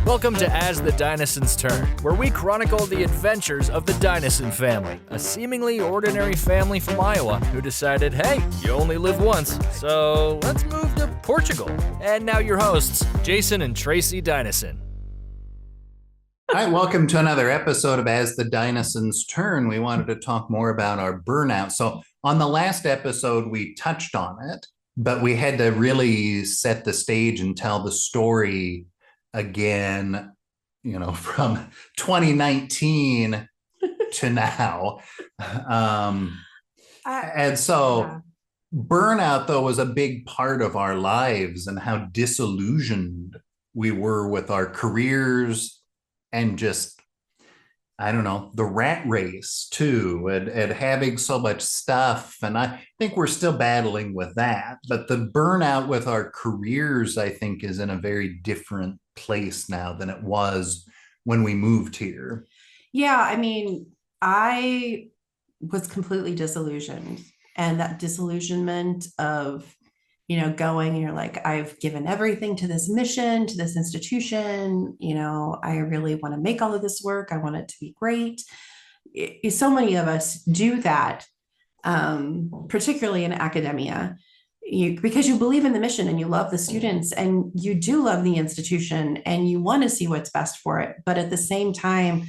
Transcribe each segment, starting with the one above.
Welcome to As the Dinosaurs Turn, where we chronicle the adventures of the Dinosaur family, a seemingly ordinary family from Iowa who decided, hey, you only live once, so let's move to Portugal. And now your hosts, Jason and Tracy Dinosaur. Hi, welcome to another episode of As the Dinosaurs Turn. We wanted to talk more about our burnout. So on the last episode, we touched on it, but we had to really set the stage and tell the story again, from 2019 to now. Burnout, though, was a big part of our lives and how disillusioned we were with our careers and just, the rat race too, and having so much stuff. And I think we're still battling with that. But the burnout with our careers, I think, is in a very different place now than it was when we moved here. Yeah, I was completely disillusioned. And that disillusionment of, going, you're like, I've given everything to this mission, to this institution, I really want to make all of this work. I want it to be great. So many of us do that, particularly in academia, because you believe in the mission and you love the students and you do love the institution and you want to see what's best for it. But at the same time,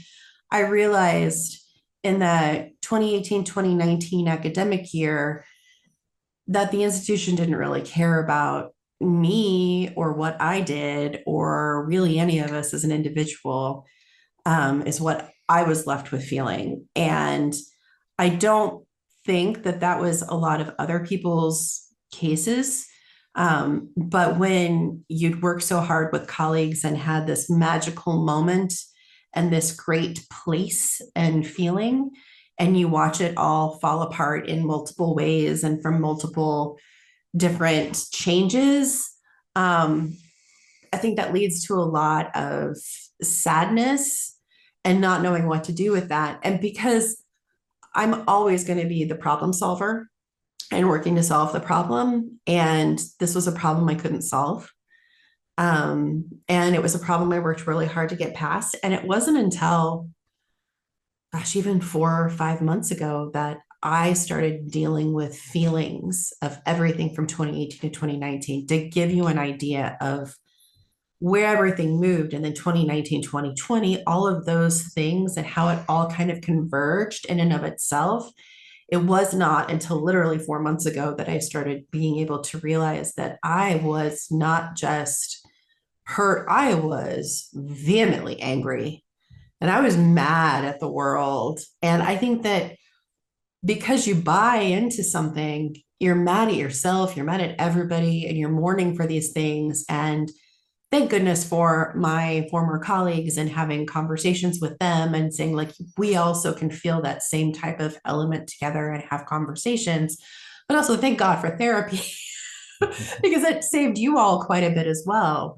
I realized in the 2018-2019 academic year that the institution didn't really care about me or what I did or really any of us as an individual, is what I was left with feeling. And I don't think that was a lot of other people's cases. But when you'd worked so hard with colleagues and had this magical moment and this great place and feeling, and you watch it all fall apart in multiple ways and from multiple different changes, I think that leads to a lot of sadness and not knowing what to do with that. And because I'm always going to be the problem solver and working to solve the problem, and this was a problem I couldn't solve. And it was a problem I worked really hard to get past. And it wasn't until, even 4 or 5 months ago that I started dealing with feelings of everything from 2018 to 2019 to give you an idea of where everything moved. And then 2019, 2020, all of those things and how it all kind of converged in and of itself. It was not until literally 4 months ago that I started being able to realize that I was not just hurt, I was vehemently angry. And I was mad at the world. And I think that because you buy into something, you're mad at yourself, you're mad at everybody, and you're mourning for these things. And thank goodness for my former colleagues and having conversations with them and saying, like, we also can feel that same type of element together and have conversations. But also thank God for therapy, because it saved you all quite a bit as well.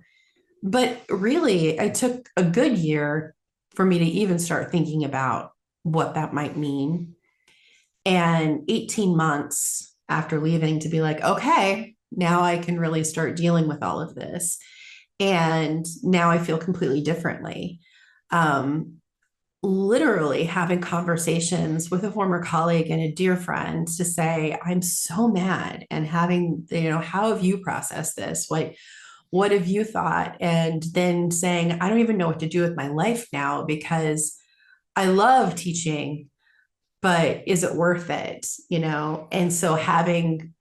But really, it took a good year for me to even start thinking about what that might mean. And 18 months after leaving to be like, okay, now I can really start dealing with all of this. And now I feel completely differently. Literally having conversations with a former colleague and a dear friend to say, I'm so mad, and having, how have you processed this? What have you thought? And then saying, I don't even know what to do with my life now because I love teaching, but is it worth it? And so having,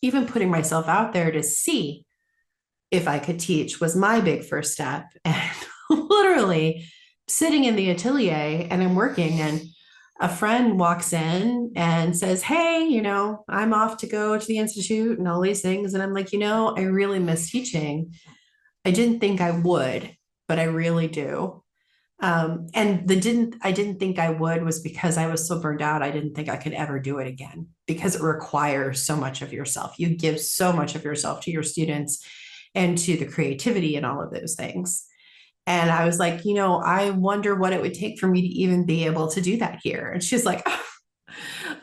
even putting myself out there to see if I could teach was my big first step. And literally sitting in the atelier and I'm working, and a friend walks in and says, hey, I'm off to go to the Institute and all these things. And I'm like, I really miss teaching. I didn't think I would, but I really do. And I didn't think I would was because I was so burned out. I didn't think I could ever do it again because it requires so much of yourself. You give so much of yourself to your students and to the creativity and all of those things. And I was like, I wonder what it would take for me to even be able to do that here. And she's like, oh,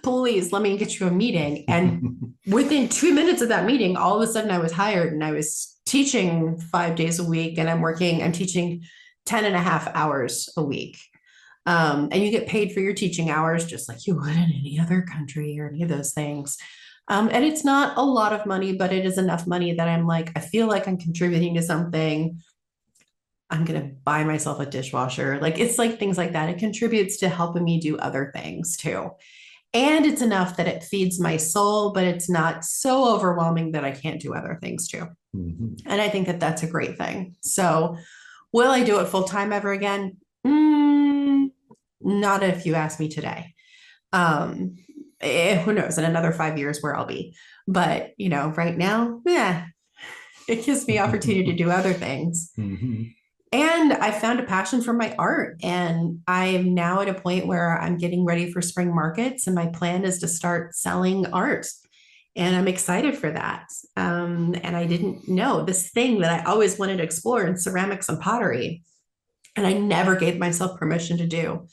please let me get you a meeting. And within 2 minutes of that meeting, all of a sudden I was hired and I was teaching 5 days a week, and I'm teaching 10 and a half hours a week. And you get paid for your teaching hours, just like you would in any other country or any of those things. And it's not a lot of money, but it is enough money that I'm like, I feel like I'm contributing to something. I'm going to buy myself a dishwasher. Like, it's like things like that. It contributes to helping me do other things too. And it's enough that it feeds my soul, but it's not so overwhelming that I can't do other things too. Mhm. And I think that that's a great thing. So will I do it full time ever again? Not if you ask me today. Who knows in another 5 years where I'll be. But, right now, yeah, it gives me opportunity to do other things. Mhm. And I found a passion for my art. And I'm now at a point where I'm getting ready for spring markets. And my plan is to start selling art. And I'm excited for that. And I didn't know this thing that I always wanted to explore in ceramics and pottery. And I never gave myself permission to do.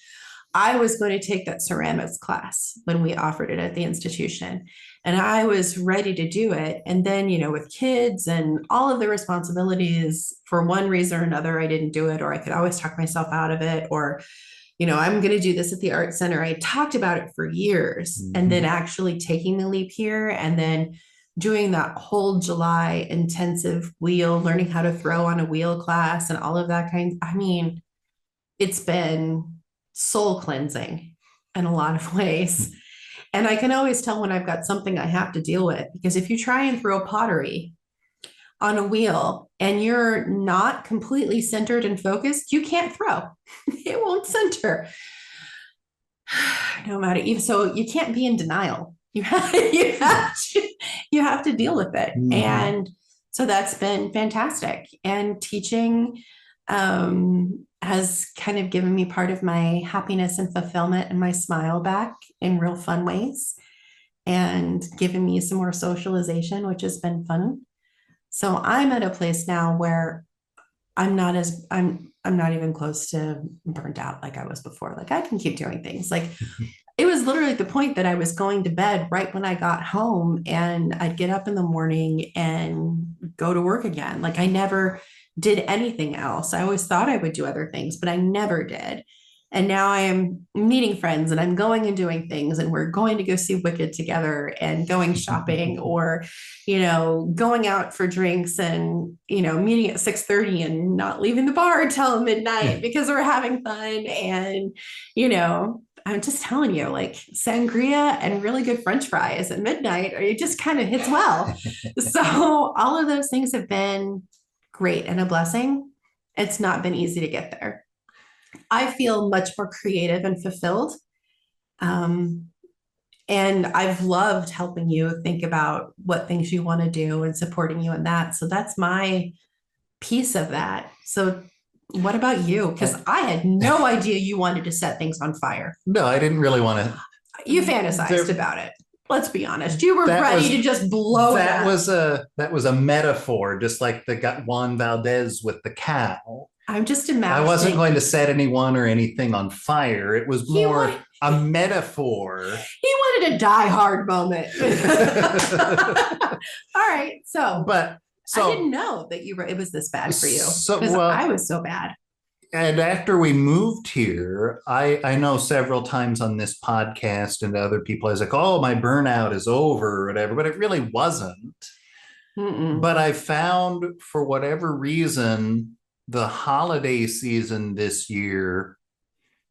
I was going to take that ceramics class when we offered it at the institution. And I was ready to do it. And then, with kids and all of the responsibilities, for one reason or another, I didn't do it, or I could always talk myself out of it, or, I'm going to do this at the art center. I talked about it for years. And then actually taking the leap here and then doing that whole July intensive wheel, learning how to throw on a wheel class and all of that it's been soul cleansing in a lot of ways. And I can always tell when I've got something I have to deal with, because if you try and throw pottery on a wheel and you're not completely centered and focused, you can't throw. It won't center. No matter, so you can't be in denial. You have to deal with it. Mhm. And so that's been fantastic. And teaching has kind of given me part of my happiness and fulfillment and my smile back in real fun ways, and given me some more socialization, which has been fun. So I'm at a place now where I'm not even close to burnt out like I was before. Like, I can keep doing things. Like, it was literally the point that I was going to bed right when I got home, and I'd get up in the morning and go to work again. Like, I never did anything else. I always thought I would do other things, but I never did. And now I am meeting friends and I'm going and doing things, and we're going to go see Wicked together and going shopping or, going out for drinks and, meeting at 6:30 and not leaving the bar until midnight because we're having fun. And, I'm just telling you, like, sangria and really good French fries at midnight, or it just kind of hits well. So all of those things have been great and a blessing. It's not been easy to get there. I feel much more creative and fulfilled. And I've loved helping you think about what things you want to do and supporting you in that. So that's my piece of that. So what about you? Because I had no idea you wanted to set things on fire. No, I didn't really want to. You fantasized about it. Let's be honest. You were ready to just blow it up. That was a metaphor, just like the Juan Valdez with the cow. I'm just imagining. I wasn't going to set anyone or anything on fire. It was more a metaphor. He wanted a Die Hard moment. All right. So I didn't know that it was this bad for you. Because I was so bad. And after we moved here, I know several times on this podcast and other people, I was like, oh, my burnout is over or whatever, but it really wasn't. Mm-mm. But I found, for whatever reason, the holiday season this year,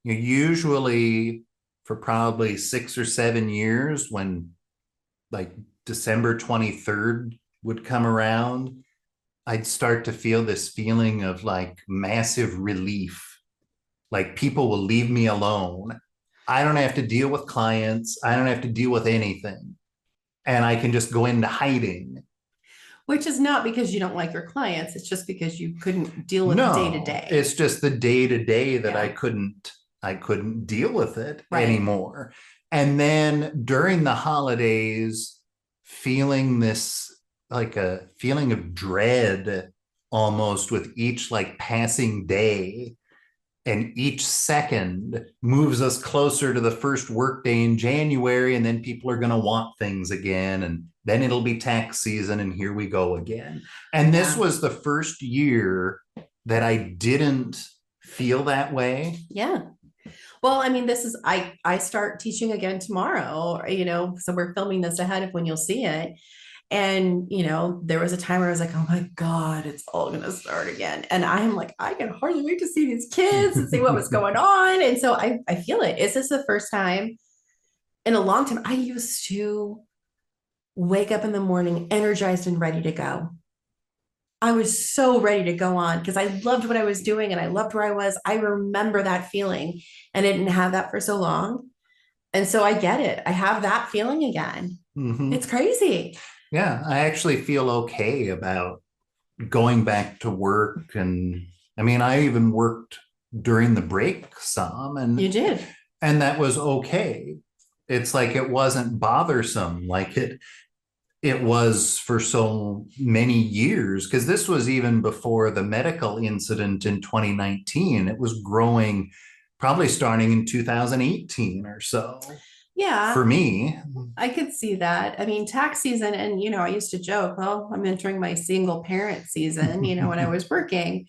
usually for probably 6 or 7 years, when like December 23rd would come around, I'd start to feel this feeling of like massive relief. Like, people will leave me alone. I don't have to deal with clients. I don't have to deal with anything. And I can just go into hiding. Which is not because you don't like your clients. It's just because you couldn't deal with the day to day. It's just the day to day that I couldn't deal with it anymore. And then during the holidays, feeling this, like a feeling of dread almost with each like passing day, and each second moves us closer to the first workday in January, and then people are going to want things again, and then it'll be tax season, and here we go again. And this was the first year that I didn't feel that way? Yeah. Well, I mean, I start teaching again tomorrow, so we're filming this ahead of when you'll see it. And, there was a time where I was like, oh my God, it's all going to start again. And I'm like, I can hardly wait to see these kids and see what was going on. And so I feel it. Is this the first time in a long time? I used to wake up in the morning energized and ready to go. I was so ready to go on because I loved what I was doing and I loved where I was. I remember that feeling and I didn't have that for so long. And so I get it. I have that feeling again. Mhm. It's crazy. Yeah, I actually feel okay about going back to work. And I mean, I even worked during the break some, You did. and that was okay. It's like it wasn't bothersome like it was for so many years, because this was even before the medical incident in 2019. It was growing probably starting in 2018 or so Yeah. for me. I could see that. I mean, tax season, and I used to joke, well, I'm entering my single parent season, when I was working.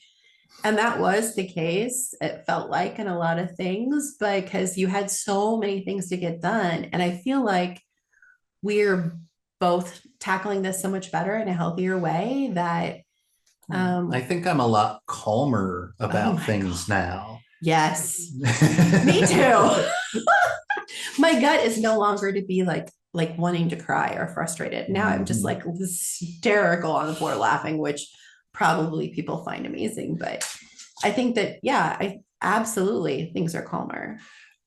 And that was the case. It felt like in a lot of things, because you had so many things to get done. And I feel like we're both tackling this so much better in a healthier way that I think I'm a lot calmer oh about my things God. now. Yes, me too. My gut is no longer to be like wanting to cry or frustrated. Now I'm just like hysterical on the floor laughing, which probably people find amazing. But I think that, yeah, I absolutely things are calmer.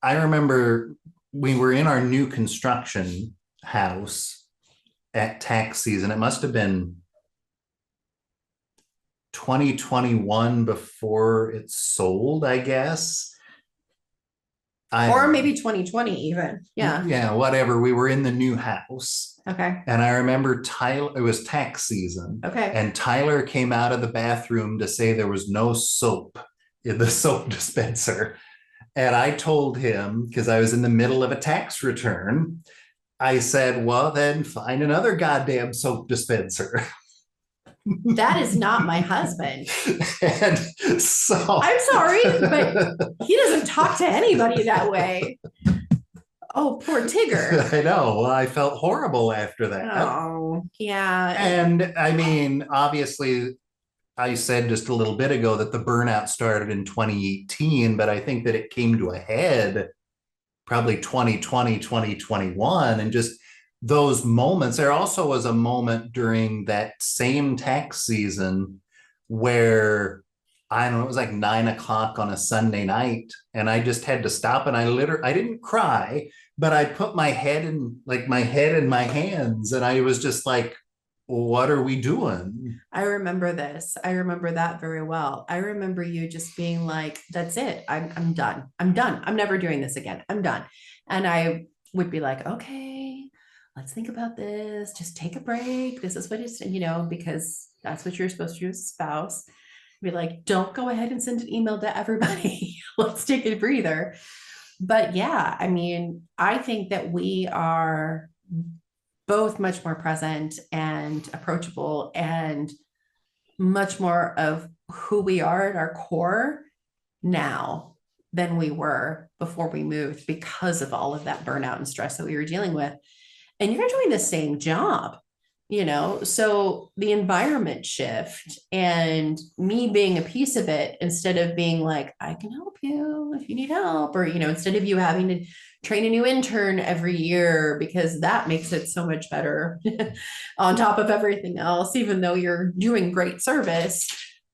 I remember we were in our new construction house at tax season. It must have been 2021 before it sold, I guess. Or maybe 2020 even. Yeah. Yeah, whatever. We were in the new house. Okay. And I remember Tyler, it was tax season. Okay. And Tyler came out of the bathroom to say there was no soap in the soap dispenser. And I told him, because I was in the middle of a tax return, I said, well, then find another goddamn soap dispenser. That is not my husband. And so I'm sorry, but he doesn't talk to anybody that way. Oh, poor Tigger. I know. Well, I felt horrible after that. Oh, yeah. And I mean, obviously, I said just a little bit ago that the burnout started in 2018, but I think that it came to a head probably 2020, 2021. And just those moments. There also was a moment during that same tax season where I don't know, it was like 9 o'clock on a Sunday night, and I just had to stop. And I didn't cry, but I put my head in my hands, and I was just like, what are we doing? I remember this. I remember that very well. I remember you just being like, that's it. I'm done. I'm done. I'm never doing this again. I'm done. And I would be like, okay, let's think about this. Just take a break. This is what it's, because that's what you're supposed to do as a spouse. Be like, don't go ahead and send an email to everybody. Let's take a breather. But yeah, I mean, I think that we are both much more present and approachable and much more of who we are at our core now than we were before we moved, because of all of that burnout and stress that we were dealing with. And you're doing the same job, so the environment shift and me being a piece of it, instead of being like, I can help you if you need help, or, instead of you having to train a new intern every year, because that makes it so much better on top of everything else, even though you're doing great service.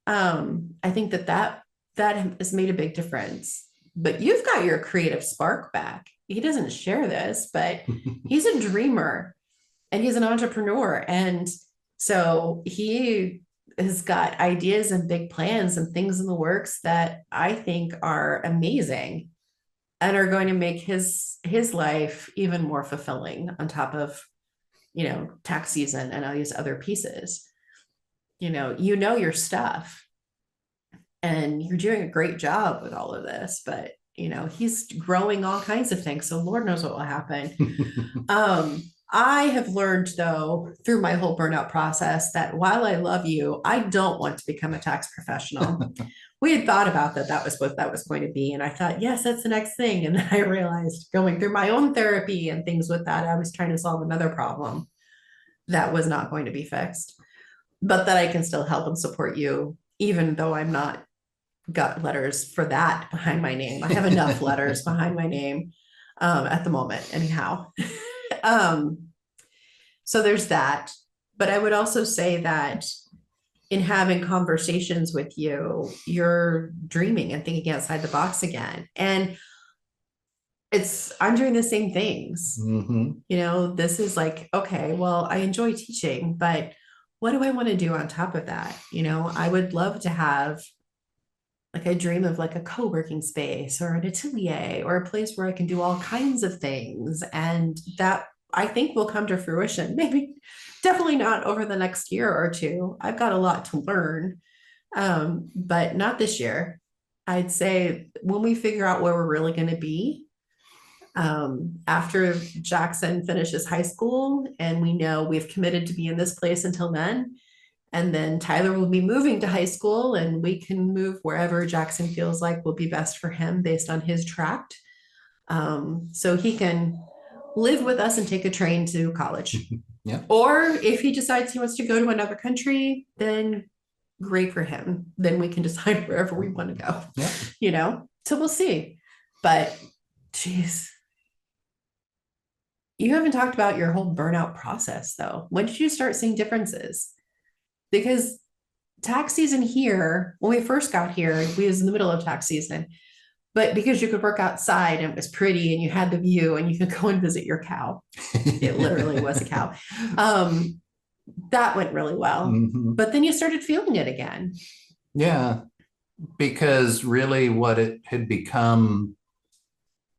I think that has made a big difference. But you've got your creative spark back. He doesn't share this, but he's a dreamer and he's an entrepreneur. And so he has got ideas and big plans and things in the works that I think are amazing and are going to make his life even more fulfilling, on top of, tax season and all these other pieces. Your stuff, and you're doing a great job with all of this, but he's growing all kinds of things. So Lord knows what will happen. I have learned, though, through my whole burnout process, that while I love you, I don't want to become a tax professional. We had thought about that. That was what that was going to be. And I thought, yes, that's the next thing. And then I realized going through my own therapy and things with that, I was trying to solve another problem that was not going to be fixed, but that I can still help and support you, even though I'm not got letters for that behind my name. I have enough letters behind my name at the moment, anyhow. um, so there's that. But I would also say that in having conversations with you, you're dreaming and thinking outside the box again. And I'm doing the same things. Mm-hmm. You know, this is like, okay, well, I enjoy teaching, but what do I want to do on top of that? You know, I would love to have, like, I dream of like a co-working space or an atelier or a place where I can do all kinds of things. And that I think will come to fruition. Maybe definitely not over the next year or two. I've got a lot to learn, but not this year. I'd say when we figure out where we're really going to be, after Jackson finishes high school and we know we've committed to be in this place until then, and then Tyler will be moving to high school and we can move wherever Jackson feels like will be best for him based on his tract. So he can live with us and take a train to college. Yeah. Or if he decides he wants to go to another country, then great for him. Then we can decide wherever we want to go. Yeah. You know, so we'll see. But geez. You haven't talked about your whole burnout process, though. When did you start seeing differences? Because tax season here, when we first got here, we was in the middle of tax season, but because you could work outside and it was pretty and you had the view and you could go and visit your cow. It literally was a cow. That went really well. Mm-hmm. But then you started feeling it again. Yeah, because really what it had become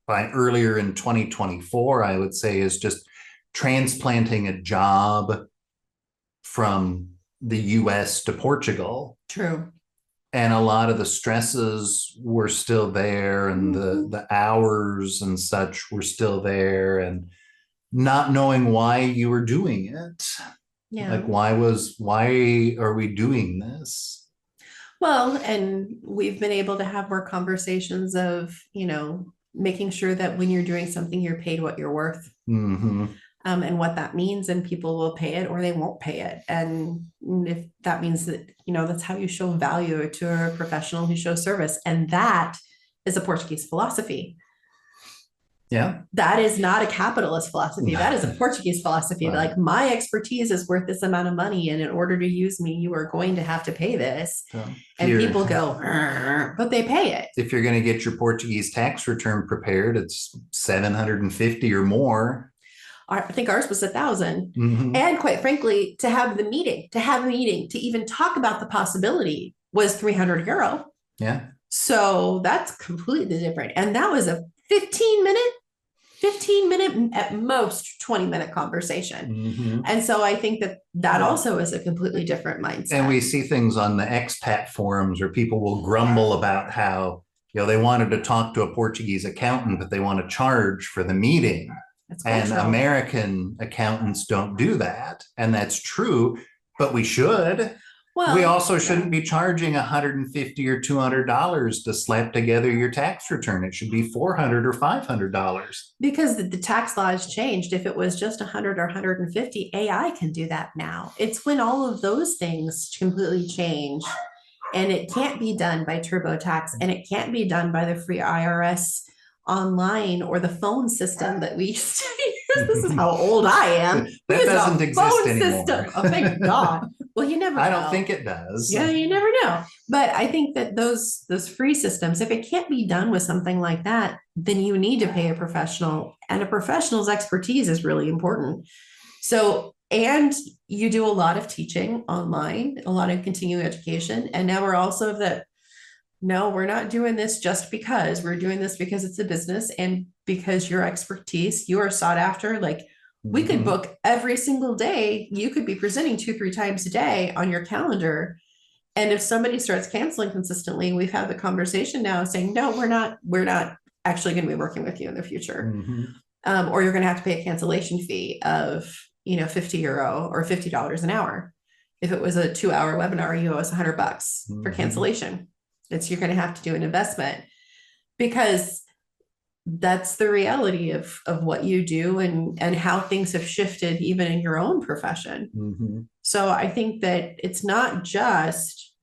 by earlier in 2024, I would say, is just transplanting a job from the US to Portugal. True. And a lot of the stresses were still there, and the hours and such were still there, and not knowing why you were doing it. Yeah. Like, why are we doing this? Well, and we've been able to have more conversations of, you know, making sure that when you're doing something, you're paid what you're worth. Mm-hmm. And what that means, and people will pay it or they won't pay it. And if that means that, you know, that's how you show value to a professional who shows service. And that is a Portuguese philosophy. Yeah. That is not a capitalist philosophy. That is a Portuguese philosophy. Right. Like, my expertise is worth this amount of money, and in order to use me, you are going to have to pay this. So and people go, but they pay it. If you're going to get your Portuguese tax return prepared, it's 750 or more. I think ours was 1,000. Mm-hmm. And quite frankly, to have a meeting, to even talk about the possibility was 300 euro. Yeah. So that's completely different. And that was a 15 minute, at most 20-minute conversation. Mm-hmm. And so I think that also is a completely different mindset. And we see things on the expat forums where people will grumble about how, you know, they wanted to talk to a Portuguese accountant, but they want to charge for the meeting. And American accountants don't do that. And that's true, but we should. Well, we also shouldn't be charging $150 or $200 to slap together your tax return. It should be $400 or $500. Because the tax laws changed. If it was just 100 or 150, AI can do that now. It's when all of those things completely change, and it can't be done by TurboTax, and it can't be done by the free IRS online or the phone system that we used to use. This is how old I am. That doesn't exist anymore. Oh, thank God. Well, you never know. I don't think it does. Yeah, you never know. But I think that those free systems, if it can't be done with something like that, then you need to pay a professional, and a professional's expertise is really important. So, and you do a lot of teaching online, a lot of continuing education. And now we're also that, no, we're not doing this just because. We're doing this because it's a business, and because your expertise, you are sought after. Like, we could book every single day. You could be presenting 2-3 times a day on your calendar. And if somebody starts canceling consistently, we've had the conversation now saying, no, we're not actually going to be working with you in the future. or you're going to have to pay a cancellation fee of, €50 or $50 an hour. If it was a 2-hour webinar, you owe us $100 for cancellation. You're going to have to do an investment, because that's the reality of what you do and how things have shifted even in your own profession. So I think that it's not just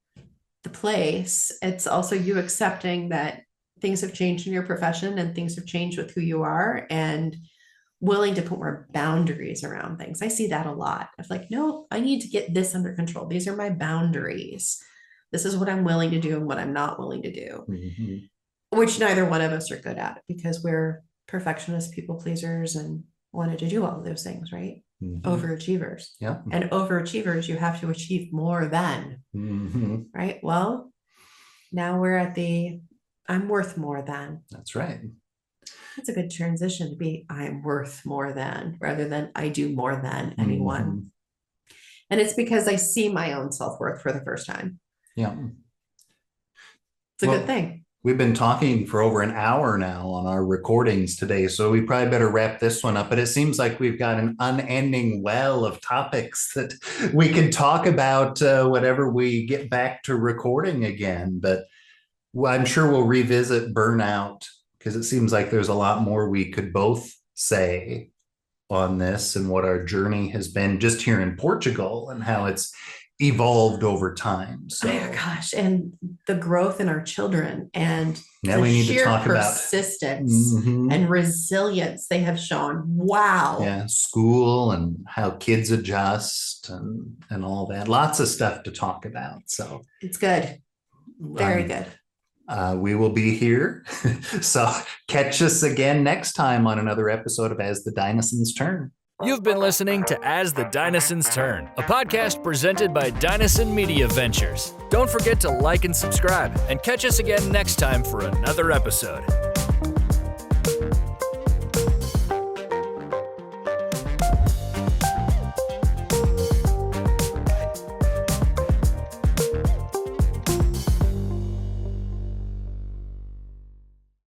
the place, it's also you accepting that things have changed in your profession and things have changed with who you are, and willing to put more boundaries around things. I see that a lot of like, no, I need to get this under control. These are my boundaries. This is what I'm willing to do and what I'm not willing to do, which neither one of us are good at, because we're perfectionists, people pleasers, and wanted to do all of those things, right? Overachievers. Yeah. And overachievers, you have to achieve more than, right? Well, now we're at I'm worth more than. That's right. That's a good transition to be I'm worth more than, rather than I do more than anyone. And it's because I see my own self-worth for the first time. Yeah. It's a good thing. We've been talking for over an hour now on our recordings today, so we probably better wrap this one up. But it seems like we've got an unending well of topics that we can talk about whenever we get back to recording again. But I'm sure we'll revisit burnout, because it seems like there's a lot more we could both say on this and what our journey has been just here in Portugal and how it's evolved over time. So, oh gosh, and the growth in our children and now the we need to sheer talk about persistence and resilience they have shown. Wow. Yeah, school and how kids adjust and all that. Lots of stuff to talk about. So it's good. Very good. We will be here. So catch us again next time on another episode of As the Dynasons Turn. You've been listening to As the Dynasons Turn, a podcast presented by Dynason Media Ventures. Don't forget to like and subscribe, and catch us again next time for another episode.